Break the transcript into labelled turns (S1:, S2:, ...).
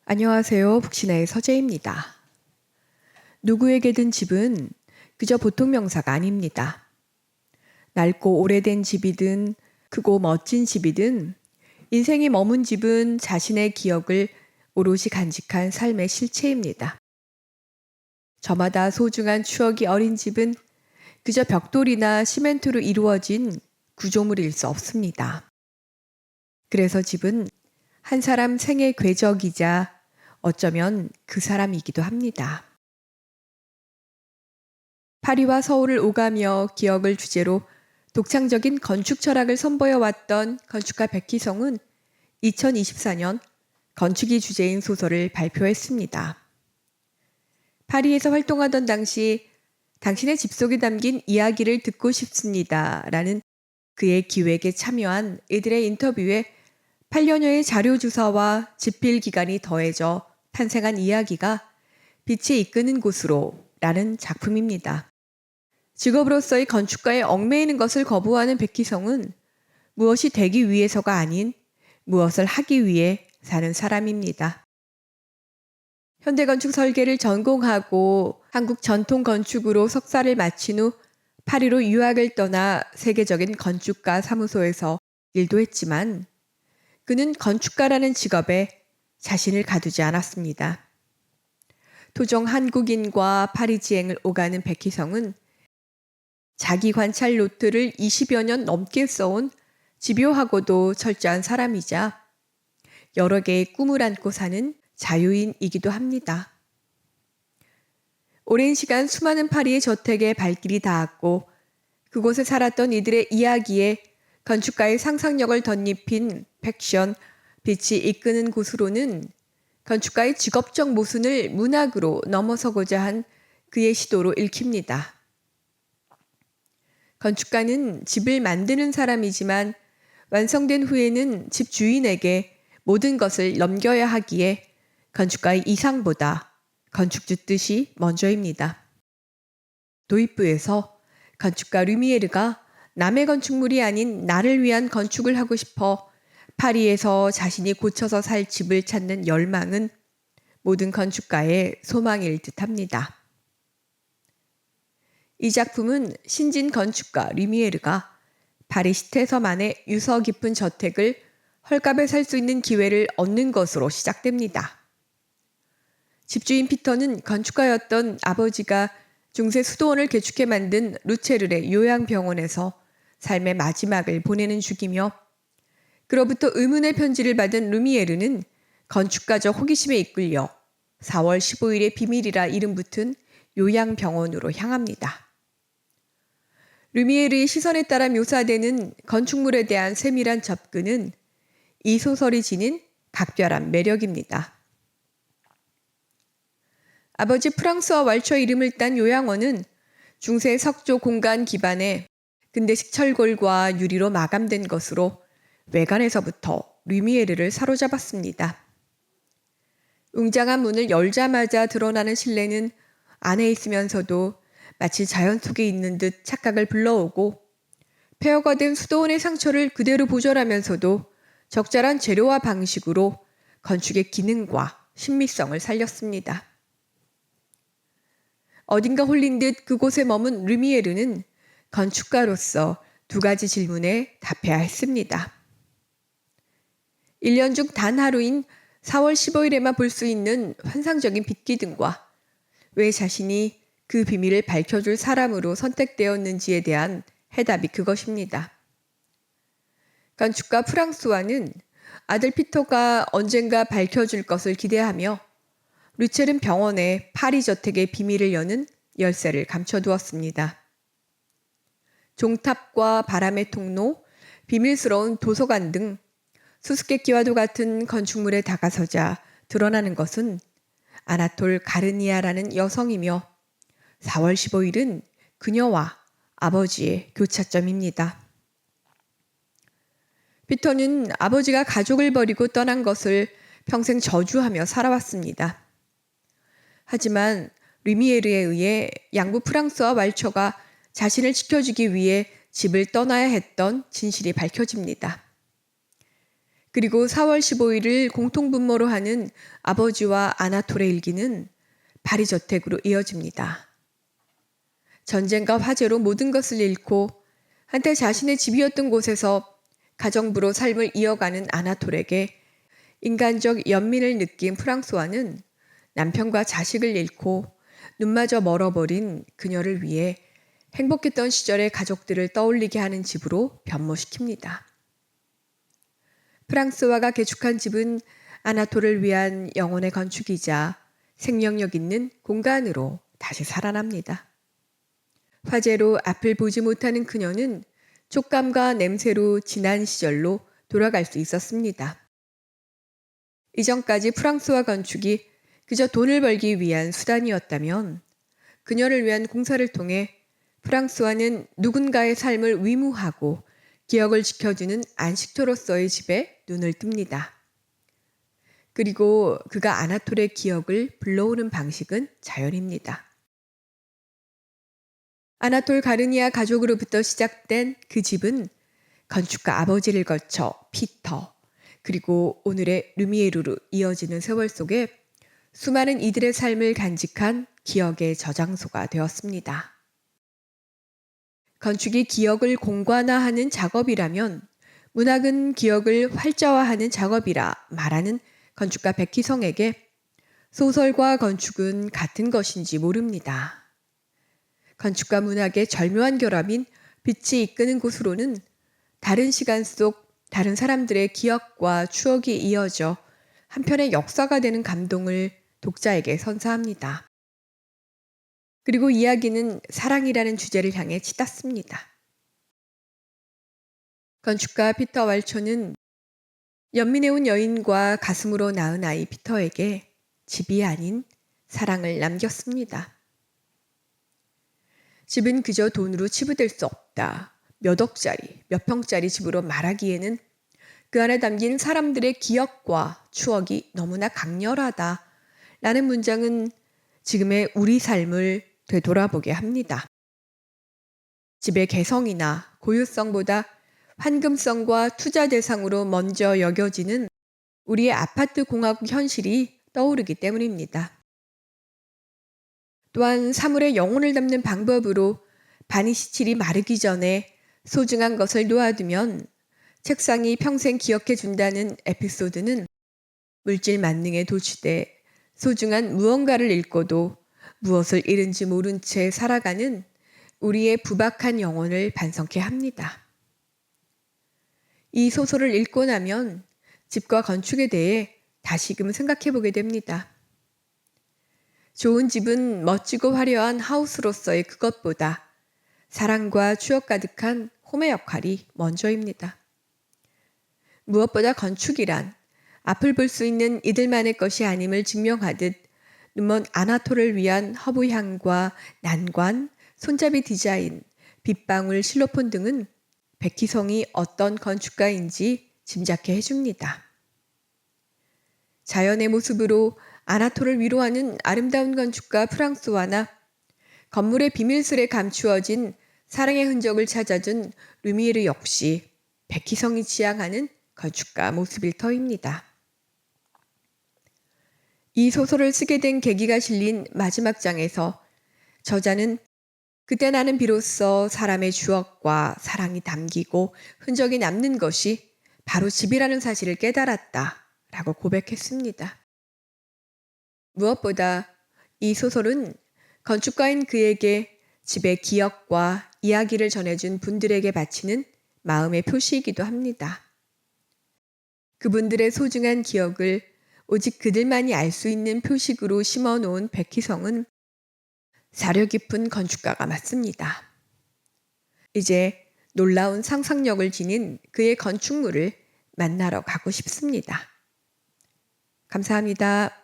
S1: 안녕하세요. 북신의 서재입니다. 누구에게든 집은 그저 보통 명사가 아닙니다. 낡고 오래된 집이든 크고 멋진 집이든 인생이 머문 집은 자신의 기억을 오롯이 간직한 삶의 실체입니다. 저마다 소중한 추억이 어린 집은 그저 벽돌이나 시멘트로 이루어진 구조물일 수 없습니다. 그래서 집은 한 사람 생의 궤적이자 어쩌면 그 사람이기도 합니다. 파리와 서울을 오가며 기억을 주제로 독창적인 건축 철학을 선보여왔던 건축가 백희성은 2024년 건축이 주제인 소설을 발표했습니다. 파리에서 활동하던 당시 당신의 집 속에 담긴 이야기를 듣고 싶습니다. 라는 그의 기획에 참여한 이들의 인터뷰에 8년여의 자료 조사와 집필 기간이 더해져 탄생한 이야기가 빛이 이끄는 곳으로 라는 작품입니다. 직업으로서의 건축가에 얽매이는 것을 거부하는 백희성은 무엇이 되기 위해서가 아닌 무엇을 하기 위해 사는 사람입니다. 현대건축 설계를 전공하고 한국 전통건축으로 석사를 마친 후 파리로 유학을 떠나 세계적인 건축가 사무소에서 일도 했지만 그는 건축가라는 직업에 자신을 가두지 않았습니다. 토종 한국인과 파리 지행을 오가는 백희성은 자기 관찰 노트를 20여 년 넘게 써온 집요하고도 철저한 사람이자 여러 개의 꿈을 안고 사는 자유인이기도 합니다. 오랜 시간 수많은 파리의 저택에 발길이 닿았고 그곳에 살았던 이들의 이야기에 건축가의 상상력을 덧입힌 팩션, 빛이 이끄는 곳으로는 건축가의 직업적 모순을 문학으로 넘어서고자 한 그의 시도로 읽힙니다. 건축가는 집을 만드는 사람이지만 완성된 후에는 집 주인에게 모든 것을 넘겨야 하기에 건축가의 이상보다 건축주 뜻이 먼저입니다. 도입부에서 건축가 르미에르가 남의 건축물이 아닌 나를 위한 건축을 하고 싶어 파리에서 자신이 고쳐서 살 집을 찾는 열망은 모든 건축가의 소망일 듯합니다. 이 작품은 신진 건축가 르미에르가 파리 시태섬안의 유서 깊은 저택을 헐값에 살 수 있는 기회를 얻는 것으로 시작됩니다. 집주인 피터는 건축가였던 아버지가 중세 수도원을 개축해 만든 루체르의 요양병원에서 삶의 마지막을 보내는 중이며 그로부터 의문의 편지를 받은 르미에르는 건축가적 호기심에 이끌려 4월 15일의 비밀이라 이름 붙은 요양병원으로 향합니다. 르미에르의 시선에 따라 묘사되는 건축물에 대한 세밀한 접근은 이 소설이 지닌 각별한 매력입니다. 아버지 프랑스와 왈처 이름을 딴 요양원은 중세 석조 공간 기반의 근대식 철골과 유리로 마감된 것으로 외관에서부터 르미에르를 사로잡았습니다. 웅장한 문을 열자마자 드러나는 실내는 안에 있으면서도 마치 자연 속에 있는 듯 착각을 불러오고 폐허가 된 수도원의 상처를 그대로 보존하면서도 적절한 재료와 방식으로 건축의 기능과 신미성을 살렸습니다. 어딘가 홀린 듯 그곳에 머문 르미에르는 건축가로서 두 가지 질문에 답해야 했습니다. 1년 중 단 하루인 4월 15일에만 볼 수 있는 환상적인 빛기둥과 왜 자신이 그 비밀을 밝혀줄 사람으로 선택되었는지에 대한 해답이 그것입니다. 건축가 프랑스와는 아들 피터가 언젠가 밝혀줄 것을 기대하며 루첼은 병원에 파리 저택의 비밀을 여는 열쇠를 감춰두었습니다. 종탑과 바람의 통로, 비밀스러운 도서관 등 수수께끼와도 같은 건축물에 다가서자 드러나는 것은 아나톨 가르니아라는 여성이며 4월 15일은 그녀와 아버지의 교차점입니다. 피터는 아버지가 가족을 버리고 떠난 것을 평생 저주하며 살아왔습니다. 하지만 르미에르에 의해 양부 프랑스와 왈처가 자신을 지켜주기 위해 집을 떠나야 했던 진실이 밝혀집니다. 그리고 4월 15일을 공통분모로 하는 아버지와 아나톨의 일기는 파리 저택으로 이어집니다. 전쟁과 화재로 모든 것을 잃고 한때 자신의 집이었던 곳에서 가정부로 삶을 이어가는 아나톨에게 인간적 연민을 느낀 프랑스와는 남편과 자식을 잃고 눈마저 멀어버린 그녀를 위해 행복했던 시절의 가족들을 떠올리게 하는 집으로 변모시킵니다. 프랑스와가 개축한 집은 아나톨을 위한 영혼의 건축이자 생명력 있는 공간으로 다시 살아납니다. 화재로 앞을 보지 못하는 그녀는 촉감과 냄새로 지난 시절로 돌아갈 수 있었습니다. 이전까지 프랑스와 건축이 그저 돈을 벌기 위한 수단이었다면 그녀를 위한 공사를 통해 프랑스와는 누군가의 삶을 위무하고 기억을 지켜주는 안식처로서의 집에 눈을 뜹니다. 그리고 그가 아나톨의 기억을 불러오는 방식은 자연입니다. 아나톨 가르니아 가족으로부터 시작된 그 집은 건축가 아버지를 거쳐 피터, 그리고 오늘의 르미에르로 이어지는 세월 속에 수많은 이들의 삶을 간직한 기억의 저장소가 되었습니다. 건축이 기억을 공관화하는 작업이라면 문학은 기억을 활자화하는 작업이라 말하는 건축가 백희성에게 소설과 건축은 같은 것인지 모릅니다. 건축과 문학의 절묘한 결합인 빛이 이끄는 곳으로는 다른 시간 속 다른 사람들의 기억과 추억이 이어져 한편의 역사가 되는 감동을 독자에게 선사합니다. 그리고 이야기는 사랑이라는 주제를 향해 치닫습니다. 건축가 피터 왈초는 연민해온 여인과 가슴으로 낳은 아이 피터에게 집이 아닌 사랑을 남겼습니다. 집은 그저 돈으로 치부될 수 없다. 몇 억짜리, 몇 평짜리 집으로 말하기에는 그 안에 담긴 사람들의 기억과 추억이 너무나 강렬하다. 라는 문장은 지금의 우리 삶을 되돌아보게 합니다. 집의 개성이나 고유성보다 환금성과 투자 대상으로 먼저 여겨지는 우리의 아파트 공화국 현실이 떠오르기 때문입니다. 또한 사물의 영혼을 담는 방법으로 바니시칠이 마르기 전에 소중한 것을 놓아두면 책상이 평생 기억해준다는 에피소드는 물질 만능에 도취돼 소중한 무언가를 잃고도 무엇을 잃은지 모른 채 살아가는 우리의 부박한 영혼을 반성케 합니다. 이 소설을 읽고 나면 집과 건축에 대해 다시금 생각해 보게 됩니다. 좋은 집은 멋지고 화려한 하우스로서의 그것보다 사랑과 추억 가득한 홈의 역할이 먼저입니다. 무엇보다 건축이란 앞을 볼 수 있는 이들만의 것이 아님을 증명하듯 눈먼 아나톨을 위한 허브향과 난관, 손잡이 디자인, 빗방울 실로폰 등은 백희성이 어떤 건축가인지 짐작해 해줍니다. 자연의 모습으로 아나톨을 위로하는 아름다운 건축가 프랑스와나 건물의 비밀스레 감추어진 사랑의 흔적을 찾아준 르미에르 역시 백희성이 지향하는 건축가 모습일 터입니다. 이 소설을 쓰게 된 계기가 실린 마지막 장에서 저자는 그때 나는 비로소 사람의 추억과 사랑이 담기고 흔적이 남는 것이 바로 집이라는 사실을 깨달았다 라고 고백했습니다. 무엇보다 이 소설은 건축가인 그에게 집의 기억과 이야기를 전해준 분들에게 바치는 마음의 표시이기도 합니다. 그분들의 소중한 기억을 오직 그들만이 알 수 있는 표식으로 심어놓은 백희성은 사려 깊은 건축가가 맞습니다. 이제 놀라운 상상력을 지닌 그의 건축물을 만나러 가고 싶습니다. 감사합니다.